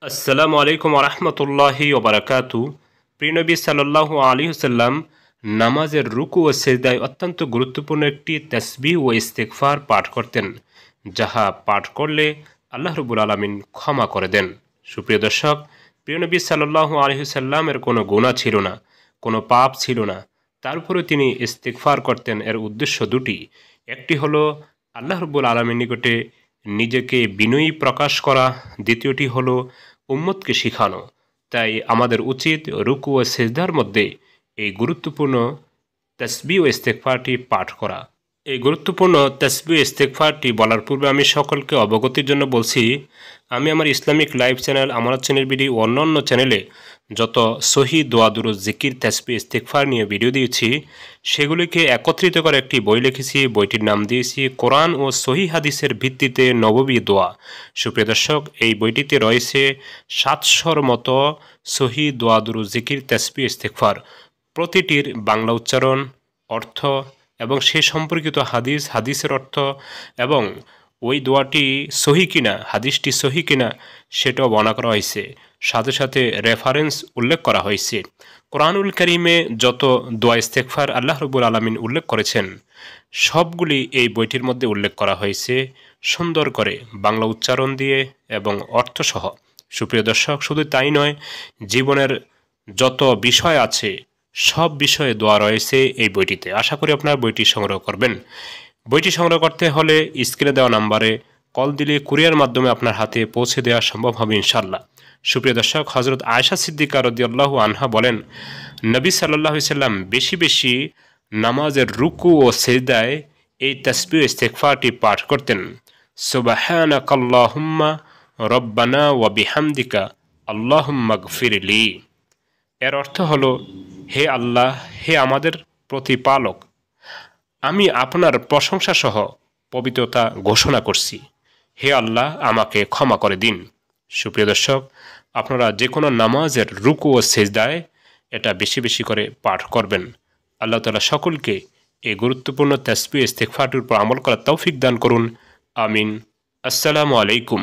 আসসালামু আলাইকুম ওরহমতুল্লাহি ওবরাকাতু। প্রিয় নবী সাল্লাল্লাহু আলাইহি ওয়াসাল্লাম নামাজের রুকু ও সেজদায় অত্যন্ত গুরুত্বপূর্ণ একটি তাসবিহ ও ইস্তেগফার পাঠ করতেন, যাহা পাঠ করলে আল্লাহ রাব্বুল আলামিন ক্ষমা করে দেন। সুপ্রিয় দর্শক, প্রিয় নবী সাল্লাল্লাহু আলাইহি ওয়াসাল্লামের কোনো গুনাহ ছিল না, কোনো পাপ ছিল না, তারপরেও তিনি ইস্তেগফার করতেন। এর উদ্দেশ্য দুটি। একটি হলো আল্লাহ রাব্বুল আলামিনের নিকটে নিজেকে বিনয়ী প্রকাশ করা, দ্বিতীয়টি হলো উম্মতকে শিখানো। তাই আমাদের উচিত রুকু ও সিজদার মধ্যে এই গুরুত্বপূর্ণ তাসবিহ ও ইস্তেগফারটি পাঠ করা। এই গুরুত্বপূর্ণ তাসবিহ ইস্তেগফারটি বলার পূর্বে আমি সকলকে অবগতির জন্য বলছি, আমি আমার ইসলামিক লাইভ চ্যানেল আমানত চ্যানেল ভিডিও অন্যান্য চ্যানেলে যত সহি দোয়া দুরূদ জিকির তাসবিহ ইস্তেগফার নিয়ে ভিডিও দিয়েছি, সেগুলিকে একত্রিত করে একটি বই লিখেছি। বইটির নাম দিয়েছি কোরআন ও সহি হাদিসের ভিত্তিতে নববী দোয়া। সুপ্রিয় দর্শক, এই বইটিতে রয়েছে 700-র মতো সহি দোয়া দুরূদ জিকির তাসবিহ ইস্তেগফার। প্রতিটির বাংলা উচ্চারণ, অর্থ এবং সে সম্পর্কিত হাদিসের অর্থ এবং ওই দোয়াটি সহি কিনা, হাদিসটি সহি কিনা সেটাও বর্ণনা করা হয়েছে। সাথে সাথে রেফারেন্স উল্লেখ করা হয়েছে। কোরআনুল কারীমে যত দোয়া ইস্তেগফার আল্লাহ রাব্বুল আলামিন উল্লেখ করেছেন, সবগুলি এই বইটির মধ্যে উল্লেখ করা হয়েছে সুন্দর করে বাংলা উচ্চারণ দিয়ে এবং অর্থসহ। সুপ্রিয় দর্শক, শুধু তাই নয়, জীবনের যত বিষয় আছে সব বিষয়ে দোয়া রয়েছে এই বইটিতে। আশা করি আপনারা বইটি সংগ্রহ করবেন। বইটি সংগ্রহ করতে হলে স্ক্রিনে দেওয়া নাম্বারে কল দিলে কুরিয়ার মাধ্যমে আপনার হাতে পৌঁছে দেওয়া সম্ভব হবে ইনশাল্লাহ। সুপ্রিয় দর্শক, হযরত আয়েশা সিদ্দিকা রাদিয়াল্লাহু আনহা বলেন, নবী সাল্লাল্লাহু আলাইহি সাল্লাম বেশি বেশি নামাজের রুকু ও সিজদায় এই তাসবিহ ইস্তেগফারটি পাঠ করতেন। সুবহানাকাল্লাহুম্মা রব্বানা ওয়া বিহামদিকা আল্লাহুম্মা গফিরলি। এর অর্থ হলো, হে আল্লাহ, হে আমাদের প্রতিপালক, আমি আপনার প্রশংসা সহ পবিত্রতা ঘোষণা করছি। হে আল্লাহ, আমাকে ক্ষমা করে দিন। সুপ্রিয় দর্শক, আপনারা যে কোনো নামাজের রুকু ও সেজদায় এটা বেশি বেশি করে পাঠ করবেন। আল্লাহ তাআলা সকলকে এই গুরুত্বপূর্ণ তাসবিহ ইস্তেগফারটির উপর আমল করার তৌফিক দান করুন। আমিন। আসসালামু আলাইকুম।